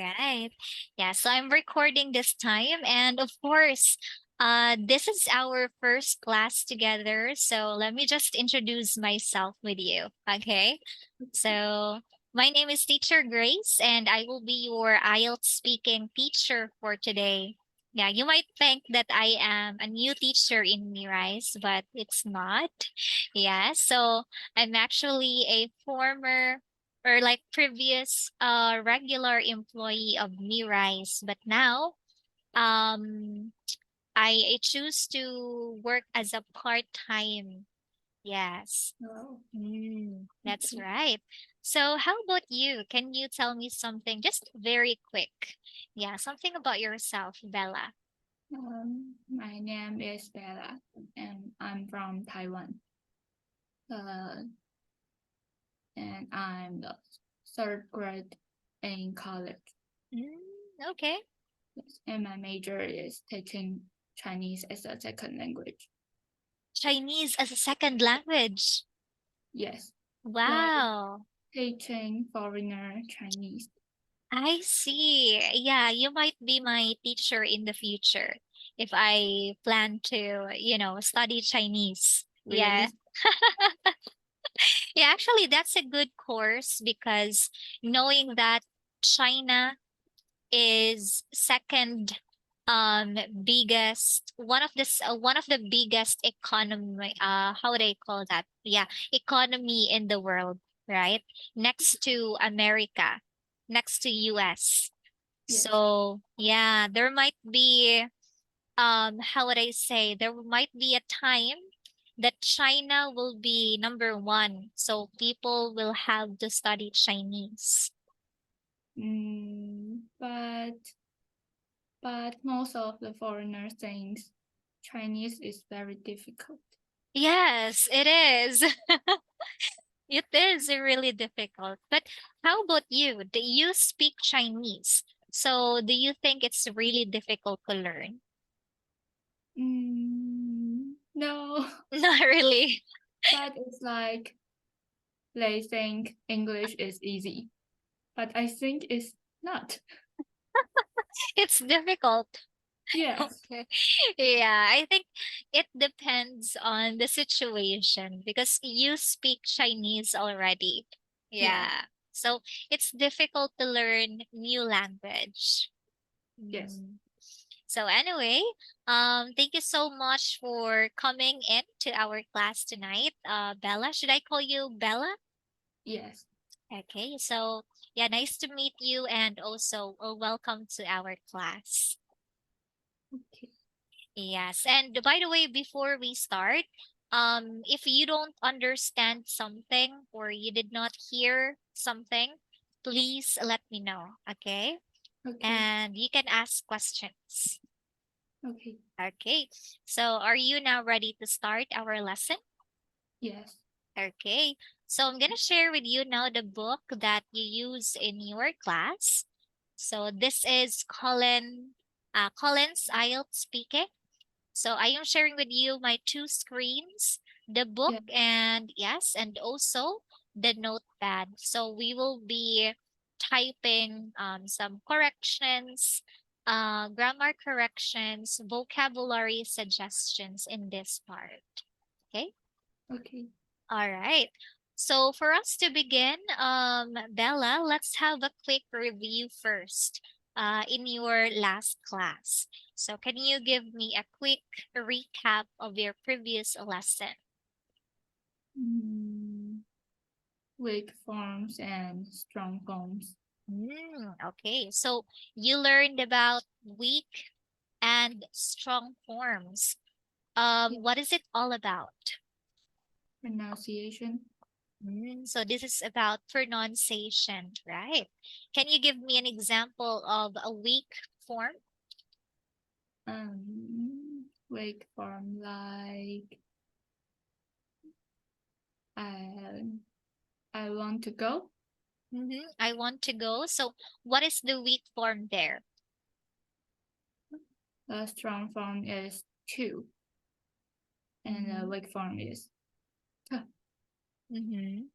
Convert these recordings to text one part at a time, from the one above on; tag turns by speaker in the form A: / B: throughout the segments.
A: Right. Yeah, so I'm recording this time and of course, this is our first class together. So let me just introduce myself with you. Okay. So my name is Teacher Grace and I will be your IELTS speaking teacher for today. Yeah, you might think that I am a new teacher in Mirais, but it's not. Yeah, so I'm actually a former or like previous regular employee of Mirais, but now um I choose to work as a part-time. Yes.
B: Oh,
A: That's
B: okay.
A: right. So how about you? Can you tell me something just very quick? Yeah, something about yourself, Bella.
B: My name is Bella, and I'm from Taiwan. Uh, and I'm the third grade in college.
A: Okay.
B: Yes. And my major is teaching Chinese as a second language.
A: Chinese as a second language.
B: Yes, like
A: Wow.
B: teaching foreigner Chinese.
A: I see. Yeah, you might be my teacher in the future if I plan to, study Chinese. Yeah.
B: Really?
A: Yeah, actually, that's a good course because knowing that China is second biggest one of the biggest economy how would I call that? Yeah, economy in the world, right? Next to America, next to US.
B: Yes.
A: So, yeah, there might be how would I say there might be a time that China will be number one. So people will have to study Chinese.
B: But most of the foreigners think Chinese is very difficult.
A: Yes, it is. It is really difficult. But how about you? Do you speak Chinese? So do you think it's really difficult to learn?
B: No,
A: Not really.
B: but it's like they think English is easy, but I think it's not.
A: It's difficult.
B: Yes,
A: Okay. Yeah, I think it depends on the situation because you speak Chinese already.
B: yes,
A: Yeah. So it's difficult to learn new language.
B: yes,
A: Mm. So anyway, thank you so much for coming in to our class tonight. Bella, should I call you Bella?
B: yes.
A: Okay, so yeah, nice to meet you and also welcome to our class.
B: Okay.
A: Yes, and by the way, before we start, if you don't understand something or you did not hear something, please let me know, okay?
B: Okay.
A: And you can ask questions.
B: Okay.
A: Okay, so are you now ready to start our lesson?
B: Yes.
A: Okay, so I'm gonna share with you now the book that you use in your class. So this is Colin's IELTS speaking. So I am sharing with you my two screens, the book
B: Yeah.
A: and yes, and also the notepad. So we will be typing some corrections, grammar corrections, vocabulary suggestions in this part. Okay.
B: Okay.
A: All right. So for us to begin, Bella, let's have a quick review first in your last class. So can you give me a quick recap of your previous lesson?
B: Mm, weak forms and strong forms.
A: Okay, so you learned about weak and strong forms.
B: Yeah.
A: What is it all about?
B: Pronunciation.
A: So this is about pronunciation, right? Can you give me an example of a weak form?
B: Weak form like I I want to go.
A: I want to go. So what is the weak form there?
B: The strong form is to, and the
A: Mm-hmm.
B: weak form is t.
A: Mm-hmm.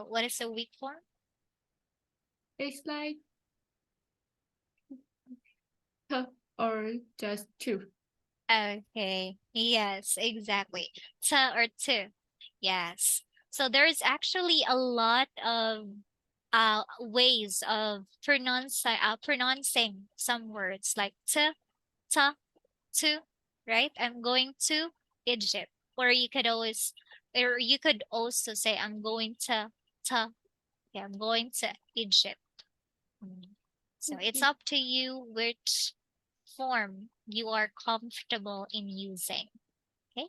A: What is a weak form?
B: It's like or just two?
A: Okay. Yes, exactly. Ta or tu. Yes. So there's actually a lot of ways of pronouncing some words like t, ta, to, right? I'm going to Egypt. Or you could also say I'm going to, yeah, I'm going to Egypt. Mm. So it's
B: Okay.
A: up to you which form you are comfortable in using. Okay.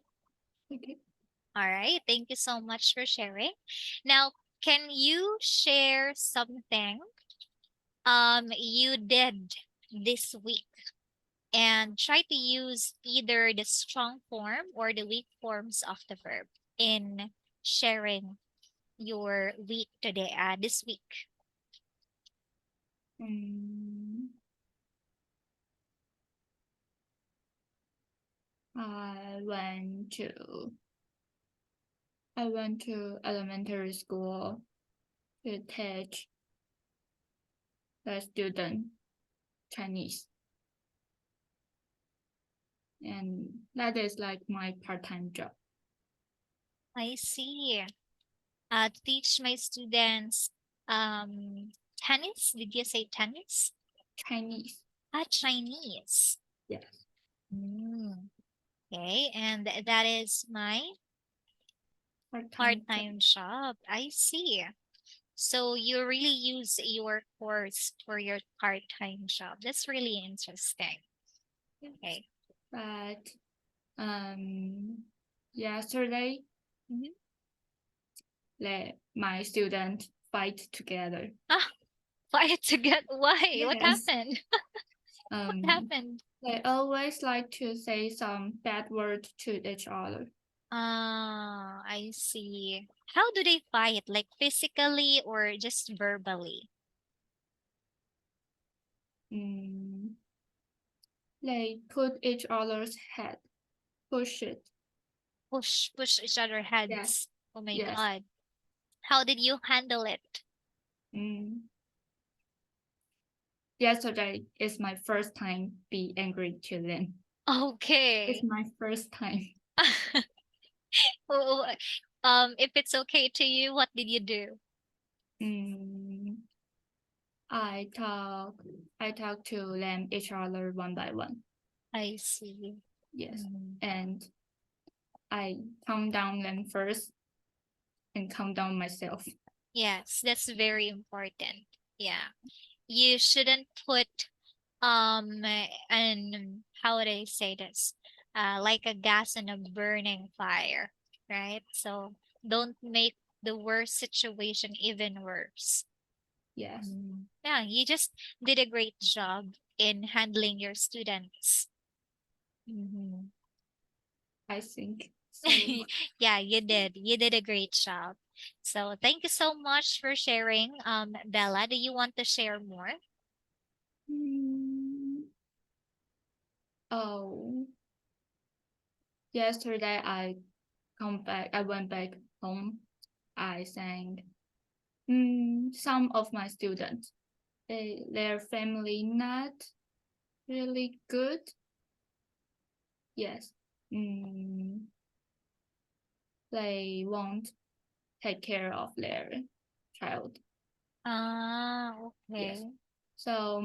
B: Okay.
A: All right. Thank you so much for sharing. Now, can you share something you did this week and try to use either the strong form or the weak forms of the verb in sharing your week today, this week?
B: Mm, I went to I went to elementary school to teach the student Chinese, and that is like my part-time job.
A: I see. To teach my students tennis. Did you say tennis?
B: Chinese,
A: Chinese.
B: yes,
A: Mm, okay, and that is my
B: part-time job.
A: part-time job. I see. So you really use your course for your part-time job. That's really interesting.
B: Yes.
A: Okay.
B: But yesterday,
A: Mhm.
B: my student fight together.
A: Ah, fight to get why? What
B: Yes.
A: happened? What
B: Um,
A: happened?
B: they always like to say some bad word to each other.
A: Ah, I see. How do they fight? Like physically or just verbally?
B: Mm, they put each other's head, push it.
A: Push each other
B: Yes,
A: heads. Oh my
B: yes.
A: God. How did you handle it?
B: Mm. Yesterday is my first time be angry to them. It's
A: Okay.
B: my first time.
A: Oh, if it's okay to you, what did you do?
B: Mm, I talk I talk to them each other one by one.
A: I see.
B: Yes.
A: Mhm.
B: And I calm down them first and calm down myself.
A: Yes, that's very important. Yeah. You shouldn't put and how would I say this? Like a gas in a burning fire, right? So don't make the worst situation even worse.
B: Yes,
A: Yeah, you just did a great job in handling your students. Mhm.
B: I think so.
A: Yeah, you did. You did a great job. So thank you so much for sharing. Bella, do you want to share more?
B: Mm, oh, yesterday I went back home. I sang. Some of my students, their family not really good. Yes. Mm, they won't take care of their child.
A: Ah,
B: Yes.
A: okay.
B: So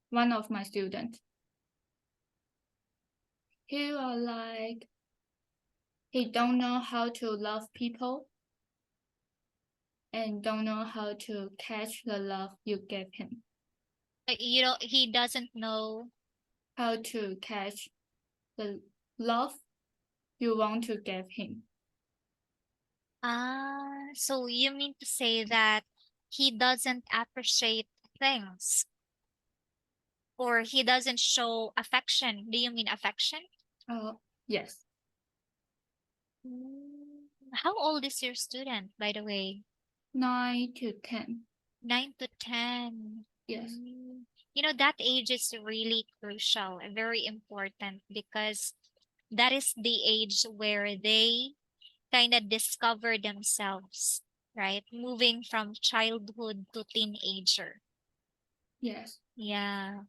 B: one of my students, he was like he don't know how to love people and don't know how to catch the love you give him.
A: You know, he doesn't know.
B: How to catch the love you want to give him.
A: Ah, so you mean to say that he doesn't appreciate things or he doesn't show affection? Do you mean affection?
B: Oh, yes.
A: How old is your student, by the way?
B: 9 to 10.
A: 9 to 10.
B: Yes.
A: Mm. You know, that age is really crucial and very important because that is the age where they kind of discover themselves, right? Moving from childhood to teenager.
B: Yes.
A: Yeah.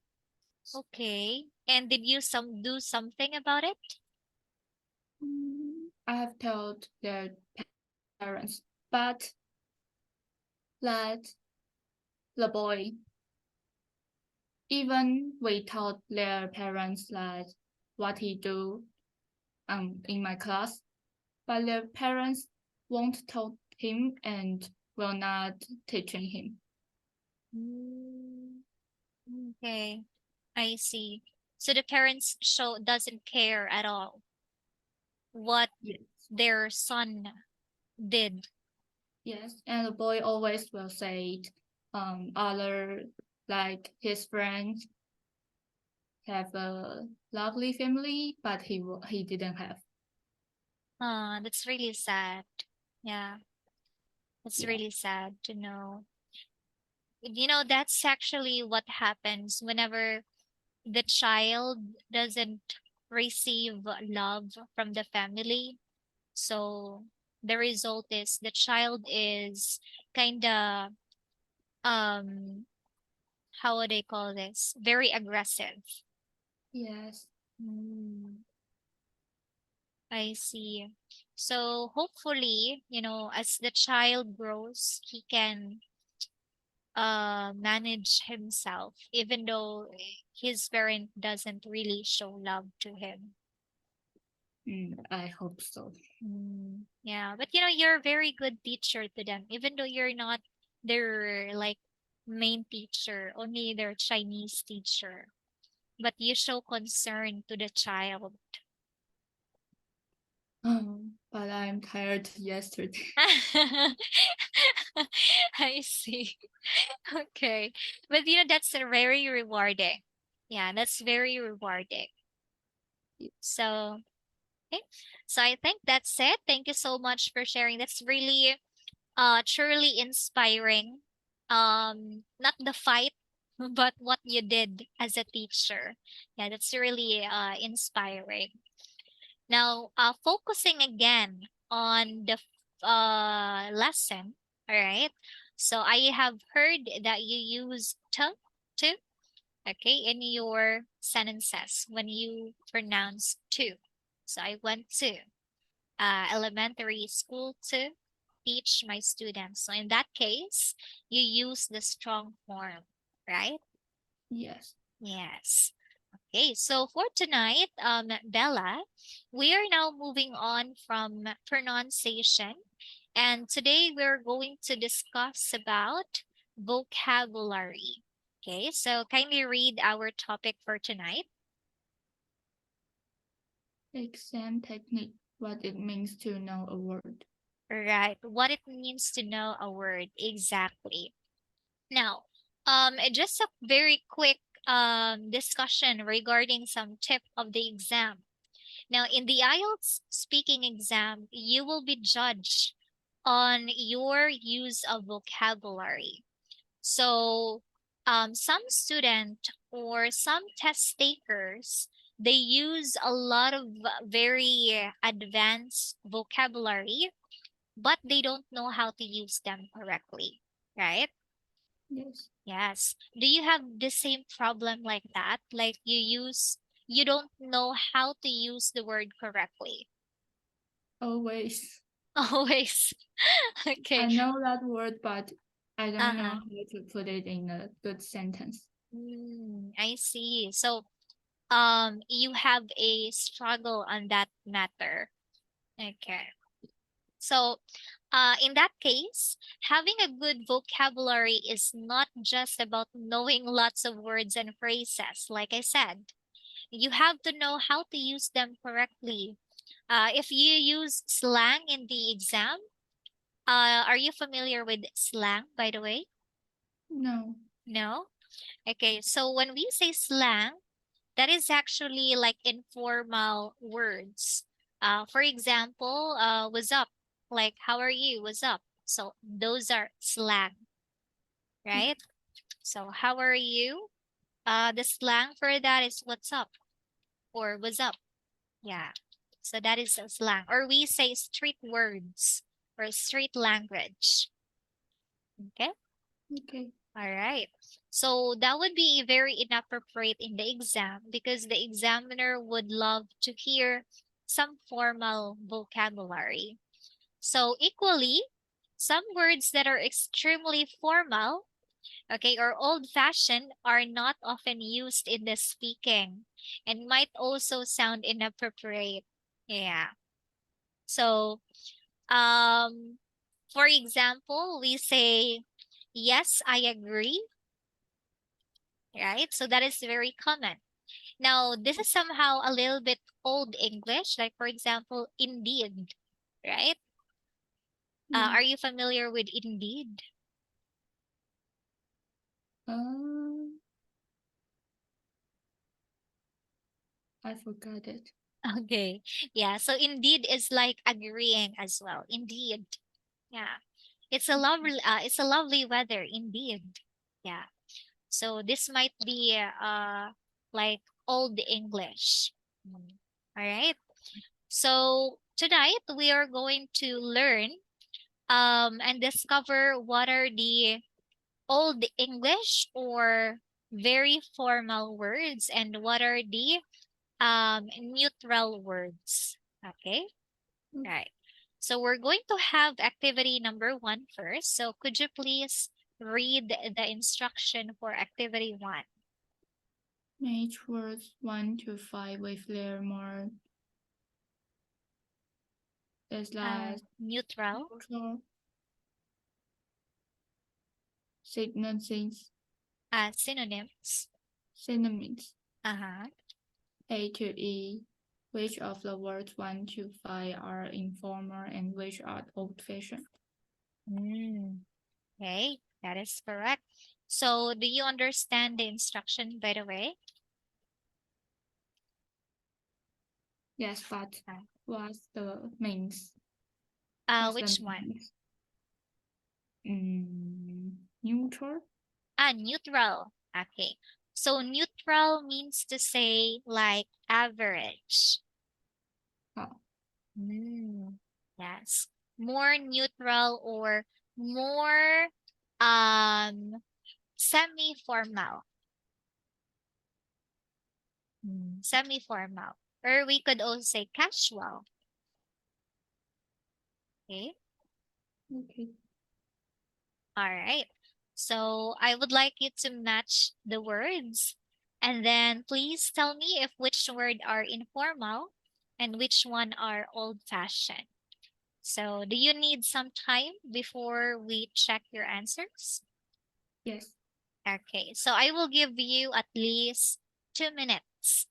A: Okay. And did you do something about it?
B: I have told their parents, but let the boy, even we told their parents that what he do in my class, but their parents won't tell him and will not teaching him.
A: Mm, okay. I see. So the parents show doesn't care at all what
B: Yes.
A: their son did.
B: Yes, and the boy always will say, other like his friends have a lovely family, but he didn't have.
A: That's really sad. Yeah, it's
B: Yeah.
A: really sad to know. That's actually what happens whenever the child doesn't receive love from the family. So the result is the child is kind of, um how would I call this? Very aggressive.
B: Yes.
A: Mm, I see. So hopefully, as the child grows, he can manage himself, even though his parent doesn't really show love to him.
B: I hope so.
A: Yeah, but you're a very good teacher to them, even though you're not their like main teacher, only their Chinese teacher. But you show concern to the child.
B: But I'm tired yesterday.
A: I see. Okay. But that's very rewarding. Yeah, that's very rewarding. So, okay. So I think that's it. Thank you so much for sharing. That's really truly inspiring. Not the fight, but what you did as a teacher. Yeah, that's really inspiring. Now, focusing again on the lesson, all right? So I have heard that you use to, okay, in your sentences when you pronounce to. So I went to elementary school to teach my students. So in that case, you use the strong form, right?
B: Yes.
A: Yes. Okay, so for tonight, Bella, we are now moving on from pronunciation, and today we're going to discuss about vocabulary. Okay, so kindly read our topic for tonight.
B: Exam technique, what it means to know a word.
A: Right, what it means to know a word exactly. Now, just a very quick discussion regarding some tip of the exam. Now, in the IELTS speaking exam, you will be judged on your use of vocabulary. So, some student or some test takers, they use a lot of very advanced vocabulary, but they don't know how to use them correctly, right?
B: Yes.
A: Yes. Do you have the same problem like that? Like you don't know how to use the word correctly.
B: Always.
A: Always. Okay.
B: I know that word, but I don't know
A: Uh-huh.
B: how to put it in a good sentence.
A: I see. So, you have a struggle on that matter. Okay. So, in that case, having a good vocabulary is not just about knowing lots of words and phrases, like I said. You have to know how to use them correctly. If you use slang in the exam, are you familiar with slang, by the way?
B: No.
A: No? Okay, so when we say slang, that is actually like informal words. For example, what's up? Like, how are you? What's up? So those are slang, right?
B: Okay.
A: So how are you? The slang for that is what's up or what's up. Yeah. So that is a slang. Or we say street words or street language. Okay.
B: Okay.
A: All right. So that would be very inappropriate in the exam because the examiner would love to hear some formal vocabulary. So equally, some words that are extremely formal, okay, or old-fashioned are not often used in the speaking and might also sound inappropriate. Yeah. So, um, for example, we say, yes, I agree, right? So that is very common. Now, this is somehow a little bit old English, like for example, indeed, right?
B: Yeah.
A: Are you familiar with indeed?
B: Um, I forgot it.
A: Okay. Yeah. So indeed is like agreeing as well. Indeed. Yeah. It's a lovely weather indeed. Yeah. So this might be like old English. Mm. All right. So tonight we are going to learn and discover what are the old English or very formal words and what are the neutral words. Okay?
B: Mm.
A: Right. So we're going to have activity number one first. So could you please read the instruction for activity one?
B: Match words 1 to 5 with their more is like
A: Neutral,
B: neutral signals,
A: synonyms.
B: synonyms.
A: Uh-huh.
B: A to E. Which of the words 1 to 5 are informal and which are old-fashioned?
A: Mm, okay, that is correct. So do you understand the instruction by the way?
B: Yes, but
A: Uh,
B: what's the means? What's the
A: which one?
B: means? Neutral?
A: Neutral. Okay. So neutral means to say like average.
B: Oh,
A: Mm, yes. More neutral or more semi-formal. Semi-formal. Or we could also say casual. Okay.
B: okay.
A: All right. So I would like you to match the words and then please tell me if which word are informal and which one are old-fashioned. So do you need some time before we check your answers?
B: Yes.
A: Okay, so I will give you at least 2 minutes.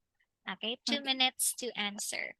A: Okay, two
B: Okay.
A: minutes to answer.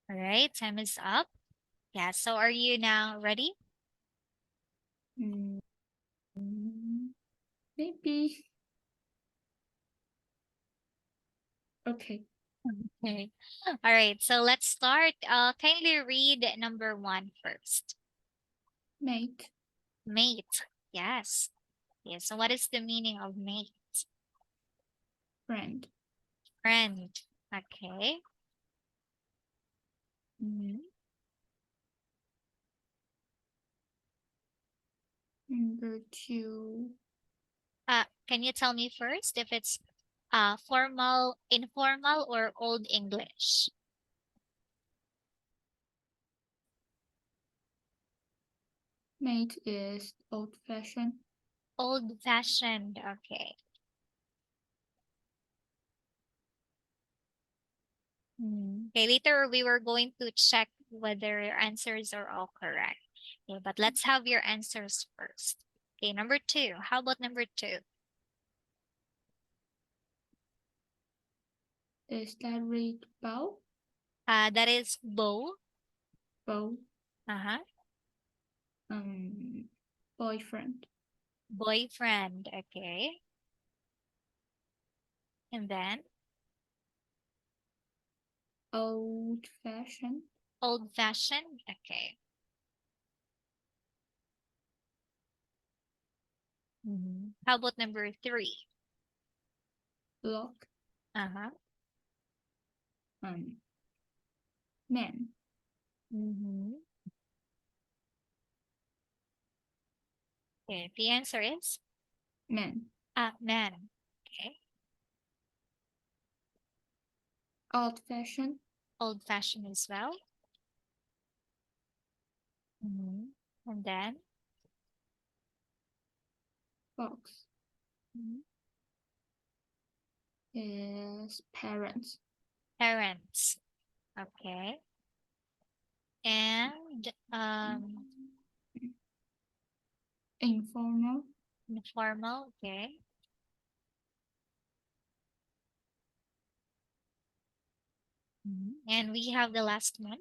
A: All right, time is up. Yeah, so are you now ready?
B: Mm, maybe. Okay.
A: Okay. All right, so let's start. Kindly read number one first.
B: Mate.
A: Mate. Yes. Yes. So what is the meaning of mate?
B: Friend.
A: Friend. Okay. Mhm.
B: Number two.
A: Can you tell me first if it's formal, informal, or old English?
B: Mate is old-fashioned.
A: Old fashioned. Okay. Okay, later we were going to check whether your answers are all correct. Okay, but let's have your answers first. Okay, number two. How about number two?
B: Is that read bow?
A: That is bow.
B: Bow.
A: Uh-huh.
B: Boyfriend.
A: Boyfriend. Okay. And then
B: Old-fashioned.
A: old fashioned. Okay. How about number three?
B: Block.
A: Uh-huh.
B: Um, Man.
A: Mm-hmm. Okay, the answer is
B: Man.
A: man. Okay.
B: Old-fashioned.
A: Old fashioned as well. And then
B: Box
A: mhm,
B: is parents.
A: parents. Okay. And
B: Informal.
A: informal. Okay. And we have the last one.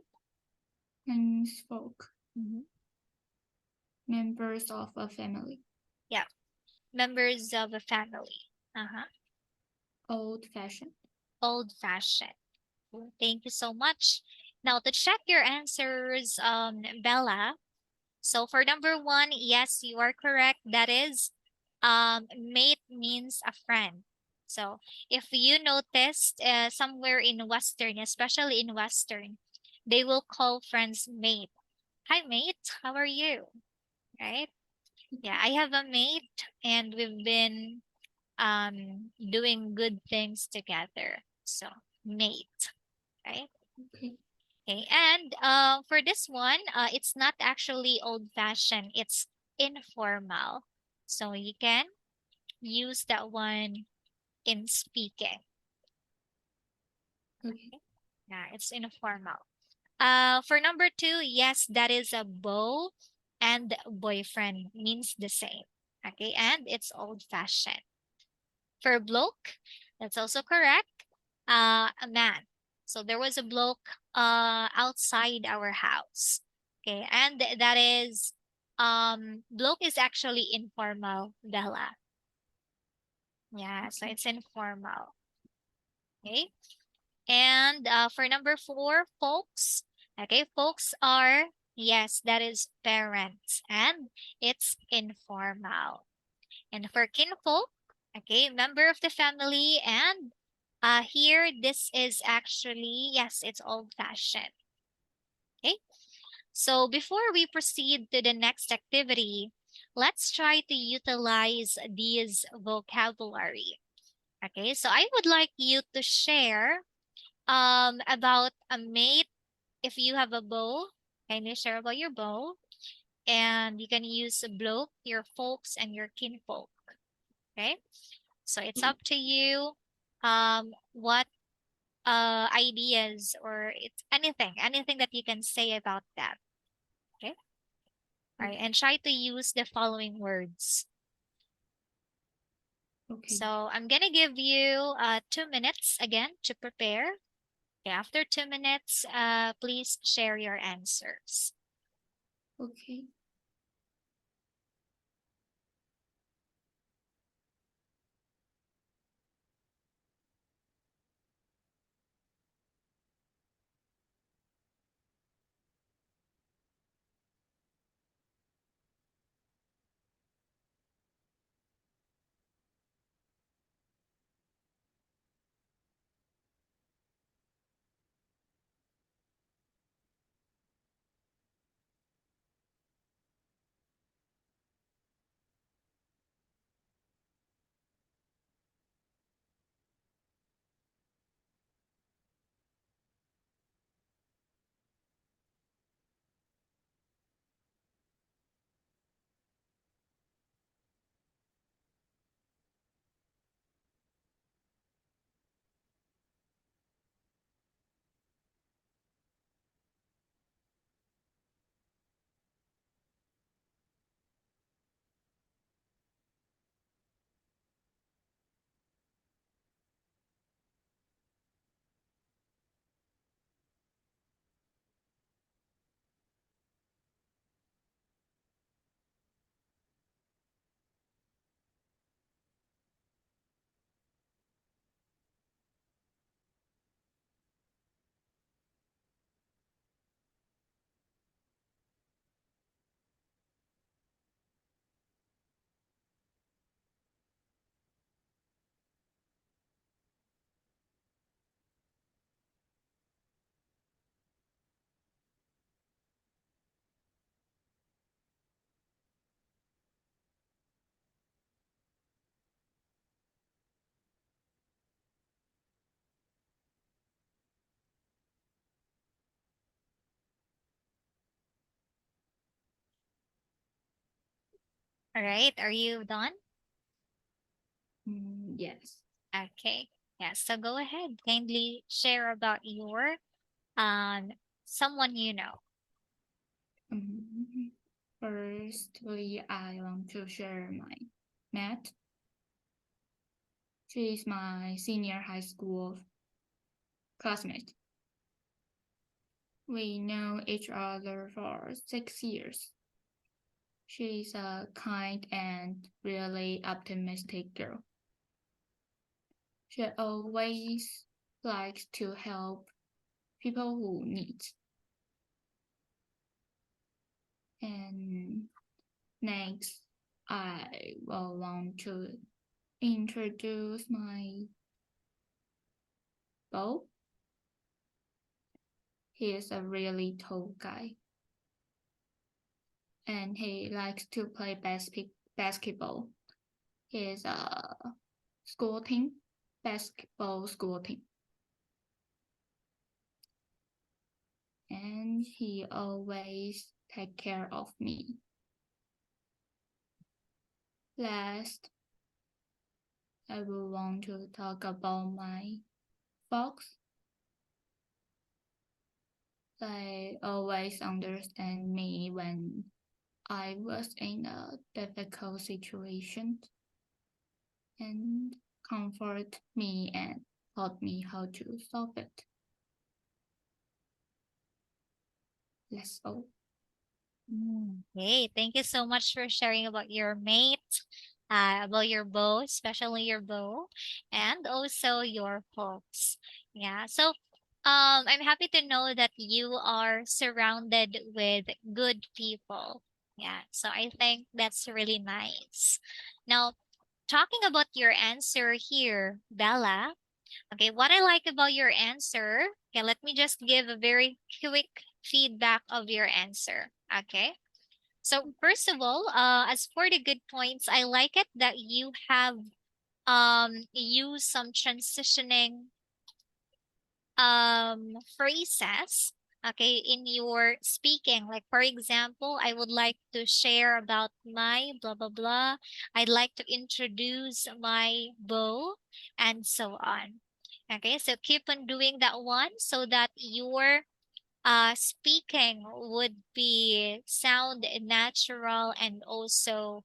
B: Folk.
A: Mm-hmm.
B: Members of a family.
A: Yeah. Members of a family. Uh-huh.
B: Old-fashioned.
A: Old fashioned. Thank you so much. Now to check your answers, Bella. So for number one, yes, you are correct. That is, mate means a friend. So if you noticed, somewhere in Western, especially in Western, they will call friends mate. Hi, mate. How are you? Right? Yeah, I have a mate, and we've been doing good things together. So mate, right?
B: Okay.
A: Okay, and for this one, it's not actually old-fashioned, it's informal. So you can use that one in speaking.
B: Okay.
A: Yeah, it's informal. For number two, yes, that is a beau and boyfriend means the same. Okay, and it's old-fashioned. For bloke, that's also correct. A man. So there was a bloke outside our house. Okay, and that is bloke is actually informal, Bella. Yeah, so
B: Okay.
A: it's informal. Okay. And for number four, folks. Okay, folks are yes, that is parents, and it's informal. And for kinfolk, okay, member of the family, and here this is actually yes, it's old fashioned. Okay, so before we proceed to the next activity, let's try to utilize these vocabulary. Okay, so I would like you to share about a mate. If you have a bow, can you share about your bow? And you can use bloke, your folks, and your kinfolk. Okay. So it's up to you what ideas or it's anything that you can say about that. Okay. All right.
B: Okay.
A: And try to use the following words.
B: Okay.
A: So I'm gonna give you 2 minutes again to prepare. Okay, after 2 minutes, please share your answers.
B: Okay.
A: All right, are you done?
B: Yes.
A: Okay. Yeah, so go ahead. Kindly share about your um someone you know.
B: Um, Firstly, I want to share my Matt. She is my senior high school classmate. We know each other for 6 years. She's a kind and really optimistic girl. She always likes to help people who need. And next, I will want to introduce my Bo. He is a really tall guy, and he likes to play basketball. He is a school team, basketball school team, and he always take care of me. Last, I will want to talk about my folks. They always understand me when I was in a difficult situation and comfort me and taught me how to solve it. That's all.
A: Hey, thank you so much for sharing about your mate, about your beau, especially your beau, and also your folks. Yeah, so I'm happy to know that you are surrounded with good people. Yeah, so I think that's really nice. Now, talking about your answer here, Bella. Okay, what I like about your answer, okay, let me just give a very quick feedback of your answer. Okay. So first of all, as for the good points, I like it that you have used some transitioning phrases, okay, in your speaking. Like for example, I would like to share about my blah blah blah. I'd like to introduce my beau, and so on. Okay, so keep on doing that one so that your speaking would be sound natural and also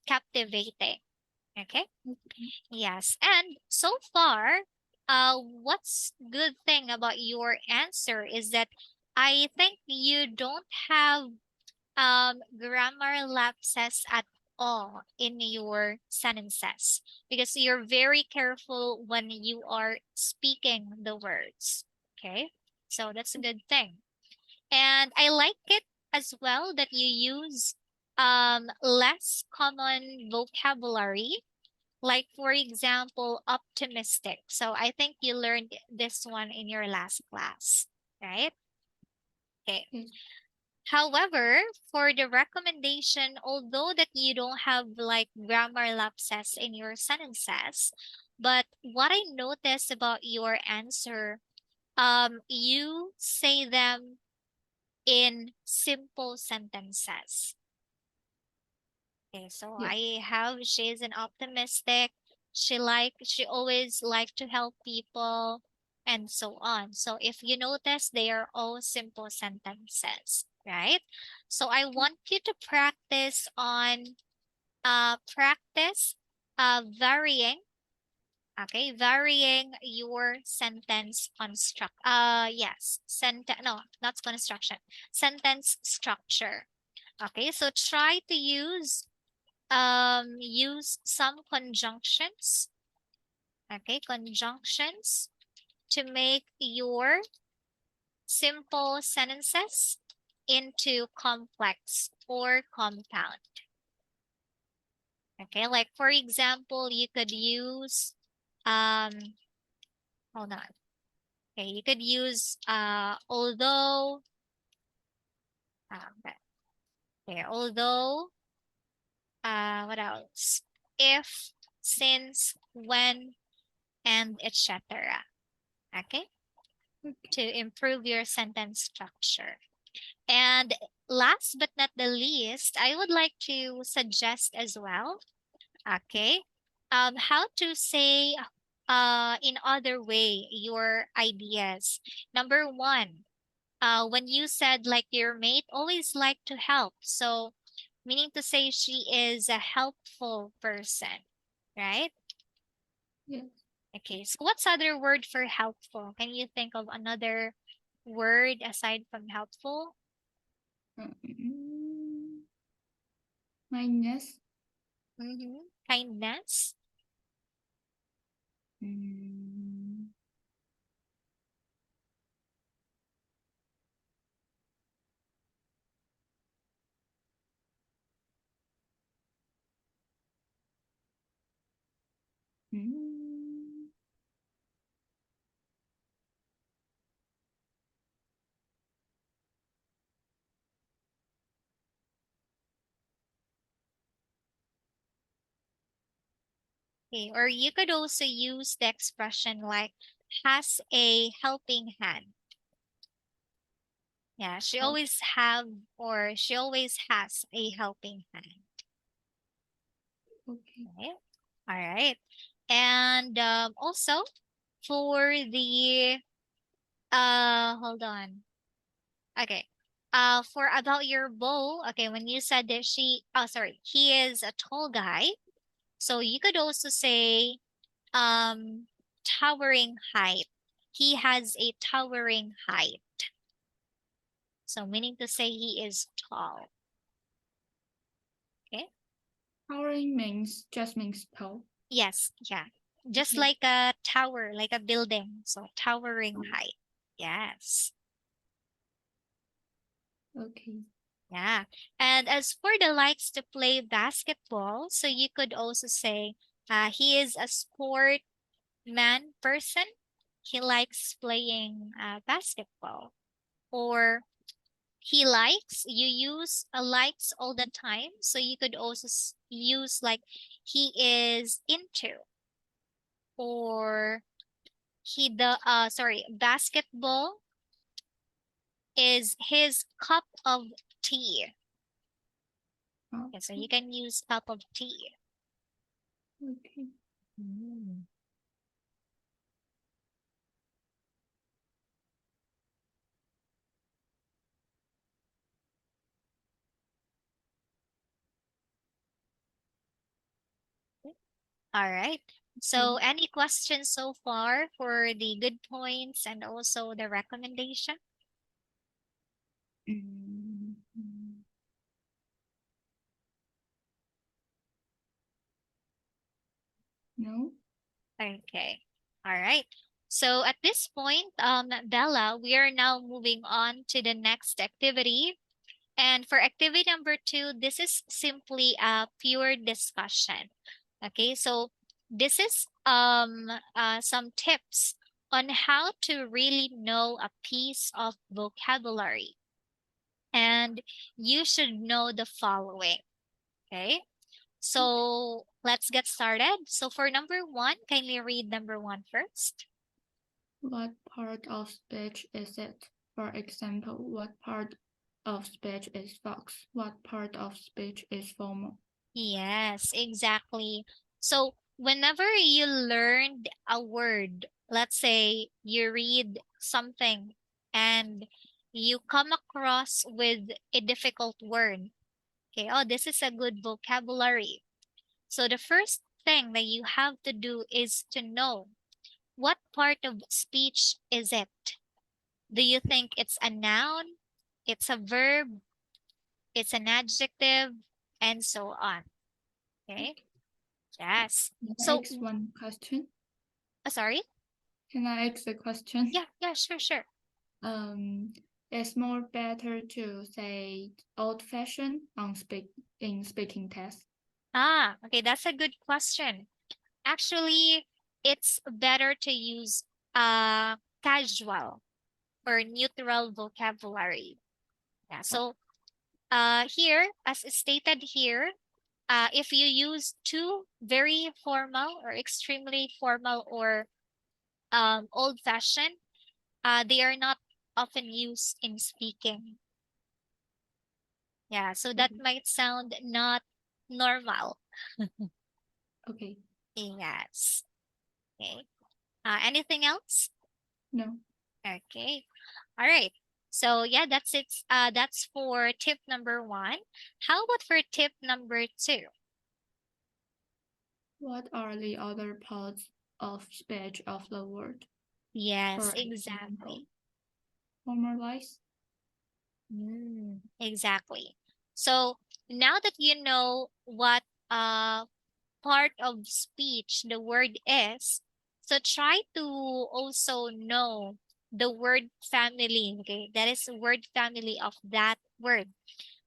A: captivating. Okay. Yes. And so far, what's good thing about your answer is that I think you don't have grammar lapses at all in your sentences because you're very careful when you are speaking the words. Okay, so that's a good thing. And I like it as well that you use less common vocabulary, like for example, optimistic. So I think you learned this one in your last class, right? Okay.
B: Yes.
A: However, for the recommendation, although that you don't have like grammar lapses in your sentences, but what I noticed about your answer, you say them in simple sentences. Okay, so
B: Yes.
A: I have she's an optimistic. She always like to help people and so on. So if you notice, they are all simple sentences, right? So I want you to practice varying, okay, varying your sentence construct. Yes, sentence. No, not construction. Sentence structure. Okay, so try to use some conjunctions, okay, conjunctions to make your simple sentences into complex or compound. Okay, like for example, you could use um hold on. Okay, you could use although okay, okay, although what else? If, since, when, and etc. Okay,
B: Okay.
A: to improve your sentence structure. And last but not the least, I would like to suggest as well, okay, how to say in other way your ideas. Number one, when you said like your mate always like to help, so meaning to say she is a helpful person, right?
B: Yes.
A: Okay, so what's other word for helpful? Can you think of another word aside from helpful?
B: Mm, Minus.
A: Mm-hmm. Kindness.
B: Mm, mm,
A: Okay, or you could also use the expression like has a helping hand. Yeah, she
B: oh,
A: always have or she always has a helping hand.
B: okay.
A: Okay. All right. And also for the hold on. Okay. For about your bow, okay, when you said that he is a tall guy. So you could also say towering height. He has a towering height. So meaning to say he is tall. Okay.
B: Towering means just means tall.
A: Yes, yeah. Just
B: Okay.
A: like a tower, like a building. So towering
B: Oh,
A: height. Yes.
B: okay.
A: Yeah. And as for the likes to play basketball, so you could also say he is a sport man person. He likes playing basketball. Or he likes, you use likes all the time. So you could also use like he is into, or basketball is his cup of tea.
B: Oh,
A: Okay, so you can use cup of tea.
B: okay.
A: Mm. All right. So, any questions so far for the good points and also the recommendation?
B: Mm, no.
A: Okay. All right. So at this point, Bella, we are now moving on to the next activity. And for activity number two, this is simply a pure discussion. Okay, so this is some tips on how to really know a piece of vocabulary. And you should know the following. Okay, so let's get started. So for number one, kindly read number one first.
B: What part of speech is it? For example, what part of speech is fox? What part of speech is formal?
A: Yes, exactly. So whenever you learned a word, let's say you read something and you come across with a difficult word. Okay, oh, this is a good vocabulary. So the first thing that you have to do is to know what part of speech is it? Do you think it's a noun? It's a verb? It's an adjective? And so on. Okay. Yes.
B: Can I
A: So,
B: ask one question?
A: sorry?
B: Can I ask a question?
A: Yeah, yeah, sure, sure.
B: Um, it's more better to say old-fashioned in speaking test.
A: Ah, okay, that's a good question. Actually, it's better to use casual or neutral vocabulary. Yeah, so here, as stated here, if you use two very formal or extremely formal or old-fashioned, they are not often used in speaking. Yeah, so that
B: Okay.
A: might sound not normal.
B: Okay.
A: Yes. Okay. Anything else?
B: No.
A: Okay. All right. So yeah, that's it. That's for tip number one. How about for tip number two?
B: What are the other parts of speech of the word?
A: Yes,
B: For example,
A: exactly.
B: formalize.
A: Exactly. So now that you know what part of speech the word is, so try to also know the word family. Okay, that is the word family of that word.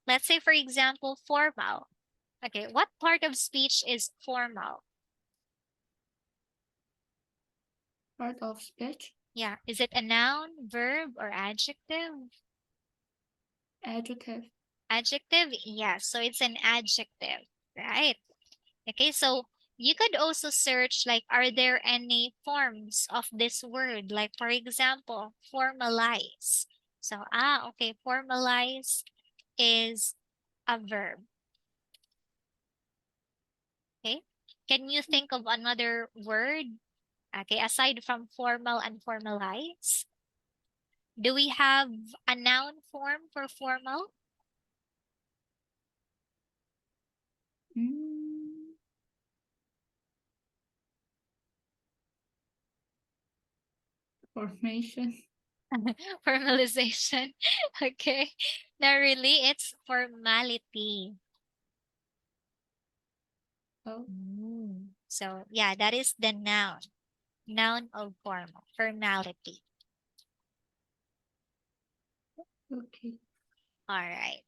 A: Let's say, for example, formal. Okay, what part of speech is formal?
B: Part of speech.
A: Yeah, is it a noun, verb, or adjective?
B: Adjective.
A: Adjective? Yes, so it's an adjective, right? Okay, so you could also search like, are there any forms of this word? Like, for example, formalize. So, okay, formalize is a verb. Okay, can you think of another word? Okay, aside from formal and formalize, do we have a noun form for formal?
B: Mm, formation.
A: Formalization. Okay, not really, it's formality.
B: Oh,
A: So yeah, that is the noun. Noun of formal. Formality.
B: okay.
A: All right.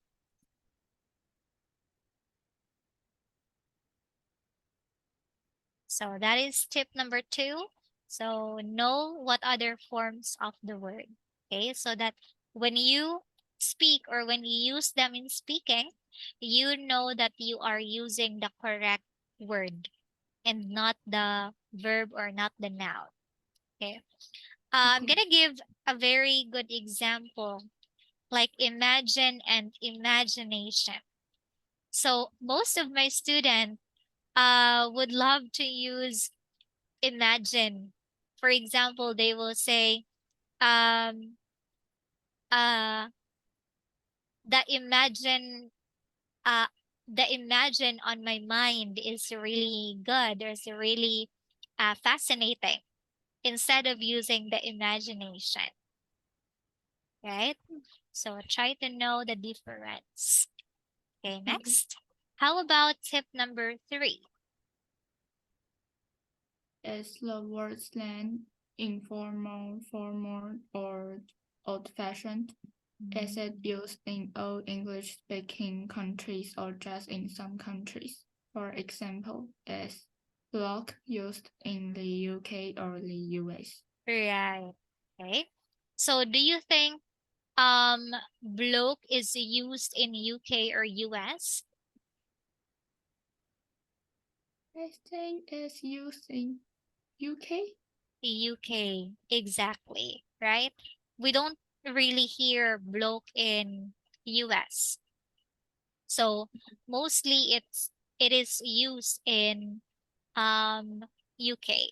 A: So that is tip number two. So know what other forms of the word. Okay, so that when you speak or when you use them in speaking, you know that you are using the correct word and not the verb or not the noun. Okay. I'm
B: Okay.
A: gonna give a very good example, like imagine and imagination. So most of my students would love to use imagine. For example, they will say um uh the imagine uh the imagine on my mind is really good or is really fascinating instead of using the imagination, right? So try to know the difference. Okay,
B: Okay.
A: next. How about tip number 3?
B: Is the word slang informal, formal, or old-fashioned? Is it used in all English-speaking countries or just in some countries? For example, is block used in the UK or the US?
A: Right. Okay. So do you think bloke is used in UK or US?
B: I think it's used in UK.
A: UK, exactly, right? We don't really hear bloke in US. So mostly it is used in UK.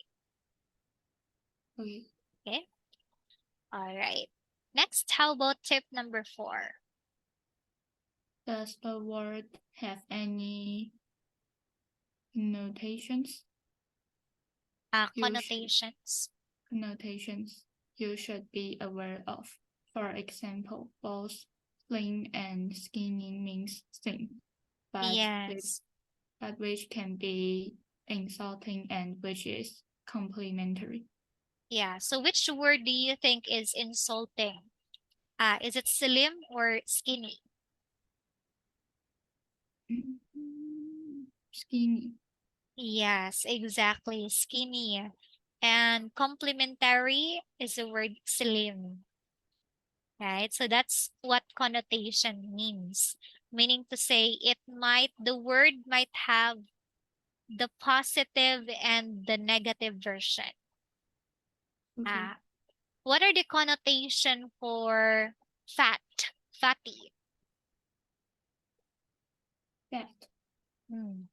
B: Okay.
A: Okay. All right. Next, how about tip number 4?
B: Does the word have any notations? You should
A: Connotations.
B: connotations you should be aware of. For example, both slim and skinny means thin, but
A: Yes.
B: which can be insulting and which is complimentary.
A: Yeah. So which word do you think is insulting? Is it slim or skinny?
B: Skinny.
A: Yes, exactly. Skinny. And complimentary is the word slim, right? So that's what connotation means. Meaning to say the word might have the positive and the negative version.
B: Okay.
A: Uh, what are the connotation for fat, fatty?
B: Fat.
A: Hmm.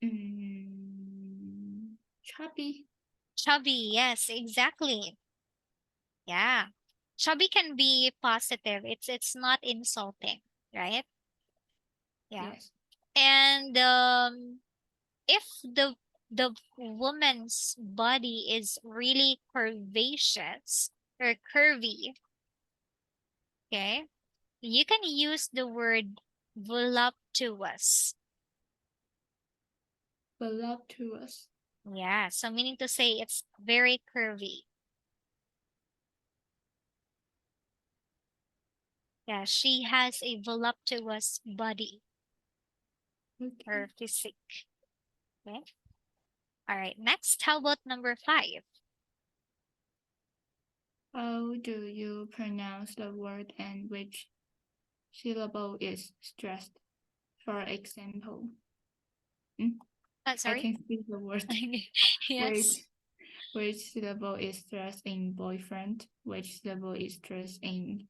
B: Mm, chubby.
A: Chubby, yes, exactly. Yeah. Chubby can be positive. It's not insulting, right? Yeah.
B: Yes.
A: And if the woman's body is really curvaceous or curvy, okay, you can use the word voluptuous.
B: Voluptuous.
A: Yeah, so meaning to say it's very curvy. Yeah, she has a voluptuous body or
B: Okay.
A: physique. Okay. All right. Next, how about number 5?
B: How do you pronounce the word and which syllable is stressed? For example, I
A: Sorry.
B: can see the word.
A: Yes.
B: Which which syllable is stressed in boyfriend? Which syllable is stressed in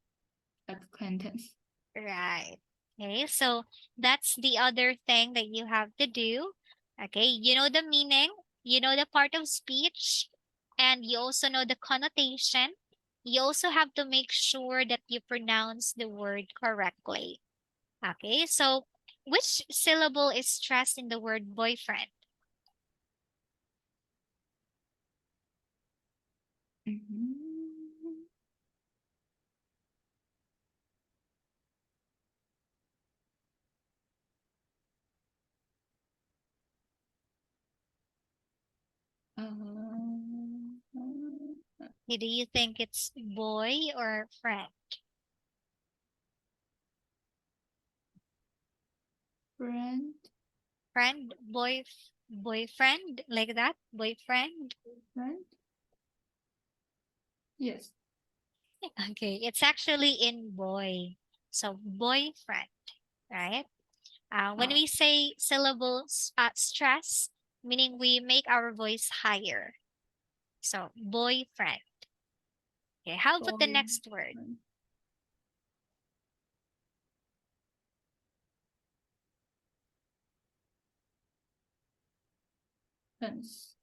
B: acquaintance?
A: Right. Okay, so that's the other thing that you have to do. Okay, you know the meaning, you know the part of speech, and you also know the connotation. You also have to make sure that you pronounce the word correctly. Okay, so which syllable is stressed in the word boyfriend?
B: Mhm.
A: Do you think it's boy or friend?
B: Friend,
A: Friend, boyfriend, like that? Boyfriend?
B: friend. Yes.
A: Okay, it's actually in boy. So boyfriend, right? When
B: Oh,
A: we say syllables, stress, meaning we make our voice higher. So boyfriend. Okay, how about the
B: boy.
A: next word?
B: Fence.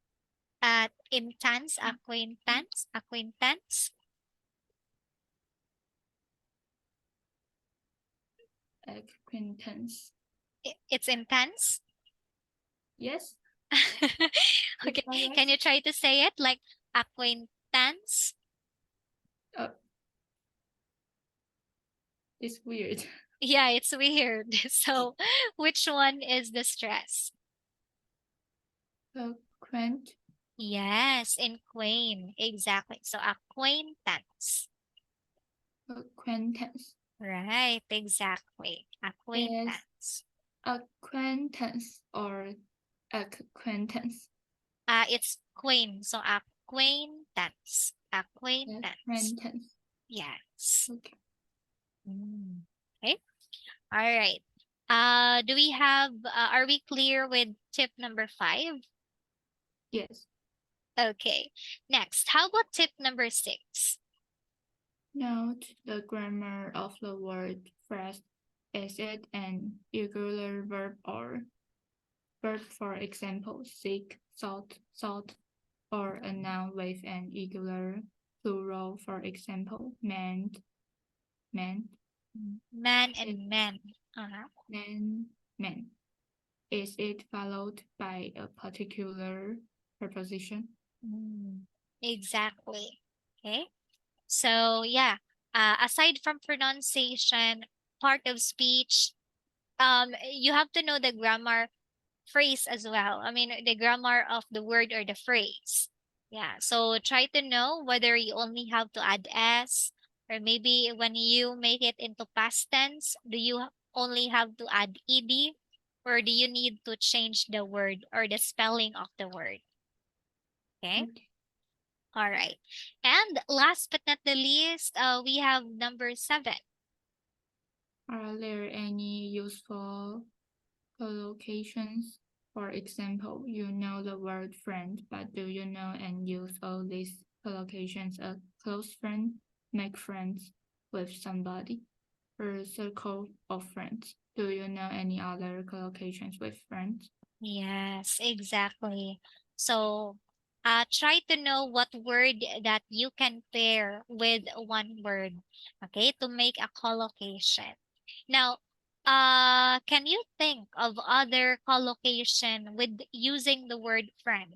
A: Intense, acquaintance, acquaintance.
B: Acquaintance.
A: It's intense.
B: Yes, it's
A: Okay, can
B: alright.
A: you try to say it like acquaintance?
B: Uh, it's weird.
A: Yeah, it's weird. So, which one is the stress?
B: Acquaint,
A: Yes, in quain. Exactly. So, acquaintance.
B: acquaintance.
A: Right, exactly.
B: Is
A: Acquaintance.
B: acquaintance or acquaintance?
A: It's quain. So, acquaintance. Acquaintance.
B: Acquaintance.
A: Yes.
B: Okay.
A: Okay. All right. Are we clear with tip number 5?
B: Yes.
A: Okay. Next, how about tip number 6?
B: Note the grammar of the word phrase. Is it an irregular verb or verb, for example, seek, sought, or a noun with an irregular plural, for example, meant,
A: Man
B: it,
A: and men. Uh-huh.
B: meant. Is it followed by a particular preposition?
A: Mm, exactly. Okay. So, yeah, aside from pronunciation, part of speech, you have to know the grammar phrase as well. I mean, the grammar of the word or the phrase. Yeah. So try to know whether you only have to add s, or maybe when you make it into past tense, do you only have to add ed, or do you need to change the word or the spelling of the word? Okay.
B: Okay.
A: All right. And last but not the least, we have number 7.
B: Are there any useful collocations? For example, you know the word friend, but do you know and use all these collocations a close friend, make friends with somebody, or circle of friends? Do you know any other collocations with friends?
A: Yes, exactly. So, try to know what word that you can pair with one word, okay, to make a collocation. Now, can you think of other collocation with using the word friend?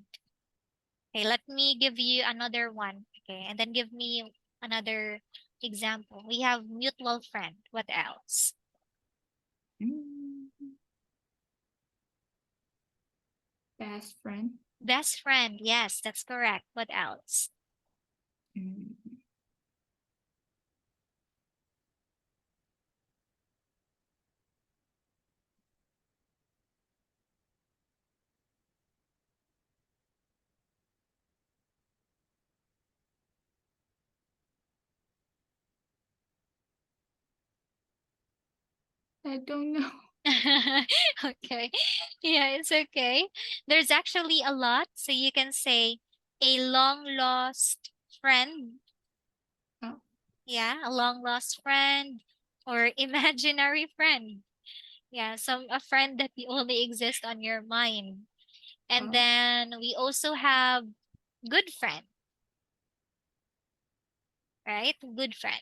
A: Okay, let me give you another one, okay, and then give me another example. We have mutual friend. What else?
B: Mm, best friend.
A: Best friend. Yes, that's correct. What else?
B: Mm, I don't know.
A: Okay. Yeah, it's okay. There's actually a lot. So you can say a long lost friend.
B: Oh,
A: Yeah, a long lost friend or imaginary friend. Yeah, a friend that only exists on your mind. And
B: oh,
A: then we also have good friend, right? Good friend.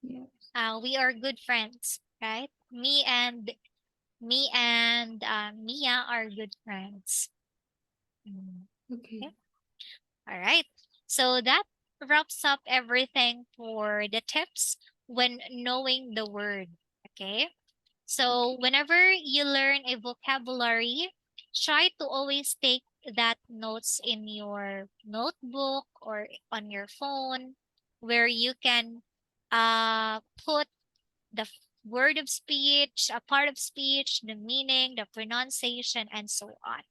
B: yeah.
A: We are good friends, right? Me and Mia are good friends. Mm.
B: Okay.
A: Okay. All right. So that wraps up everything for the tips when knowing the word. Okay. So
B: Okay.
A: whenever you learn a vocabulary, try to always take that notes in your notebook or on your phone where you can put the word of speech, a part of speech, the meaning, the pronunciation, and so on.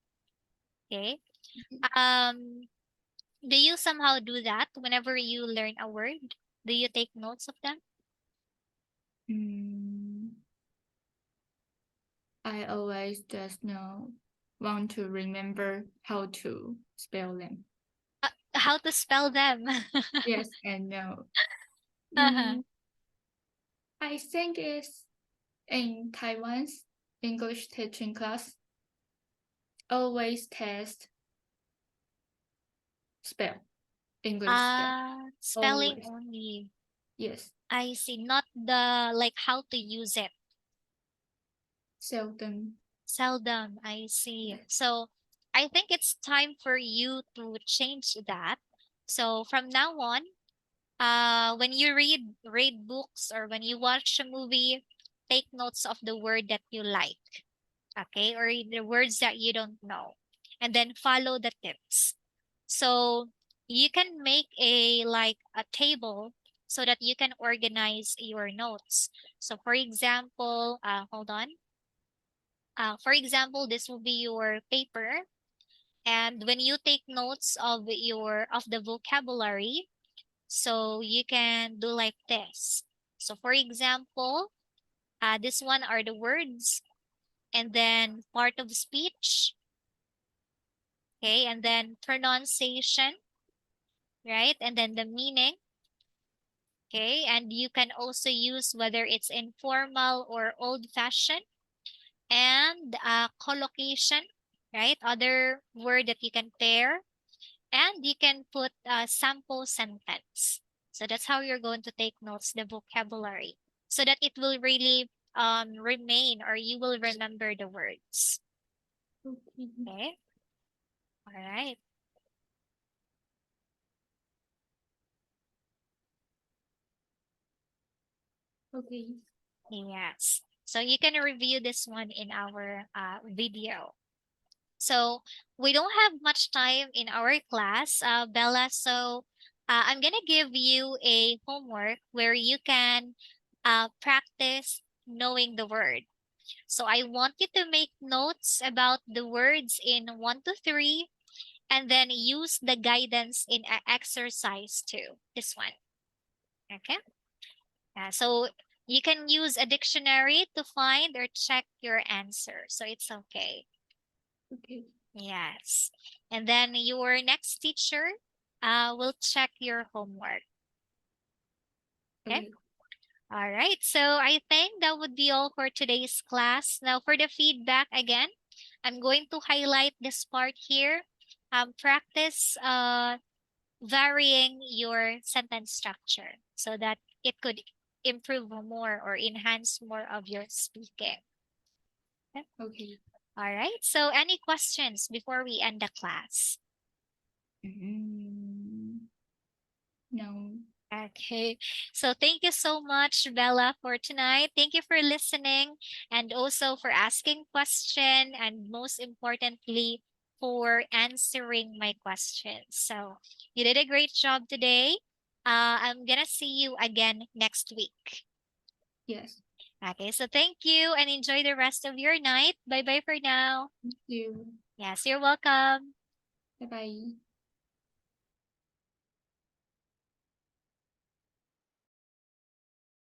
A: Okay. Um, do you somehow do that whenever you learn a word? Do you take notes of them?
B: Mm, I always just know want to remember how to spell them.
A: How to spell them?
B: Yes and no.
A: Uh-huh.
B: Mm, I think it's in Taiwan's English teaching class. Always test spell, English spell.
A: Spelling
B: Always.
A: only.
B: Yes.
A: I see. Not the like how to use it.
B: Seldom.
A: Seldom. I see.
B: Yes.
A: So I think it's time for you to change that. So from now on, when you read books or when you watch a movie, take notes of the word that you like, okay, or the words that you don't know, and then follow the tips. So you can make a table so that you can organize your notes. So for example, hold on. For example, this will be your paper, and when you take notes of the vocabulary, so you can do like this. So for example, this one are the words, and then part of speech, okay, and then pronunciation, right? And then the meaning, okay? And you can also use whether it's informal or old-fashioned, and collocation, right? Other word that you can pair, and you can put a sample sentence. So that's how you're going to take notes, the vocabulary, so that it will really remain, or you will remember the words.
B: Okay.
A: Okay. All right.
B: Okay.
A: Yes. So you can review this one in our video. So we don't have much time in our class, Bella. So I'm gonna give you a homework where you can practice knowing the word. So I want you to make notes about the words in 1 to 3, and then use the guidance in exercise 2. This one. Okay. So you can use a dictionary to find or check your answer. So it's okay.
B: Okay.
A: Yes. And then your next teacher will check your homework. Okay.
B: Okay.
A: All right. So I think that would be all for today's class. Now for the feedback again, I'm going to highlight this part here. Practice varying your sentence structure so that it could improve more or enhance more of your speaking. Okay.
B: Okay.
A: All right. So any questions before we end the class?
B: No.
A: Okay. So thank you so much, Bella, for tonight. Thank you for listening, and also for asking question, and most importantly, for answering my questions. So you did a great job today. I'm gonna see you again next week.
B: Yes.
A: Okay, so thank you and enjoy the rest of your night. Bye bye for now.
B: Thank you.
A: Yes, you're welcome.
B: Bye bye.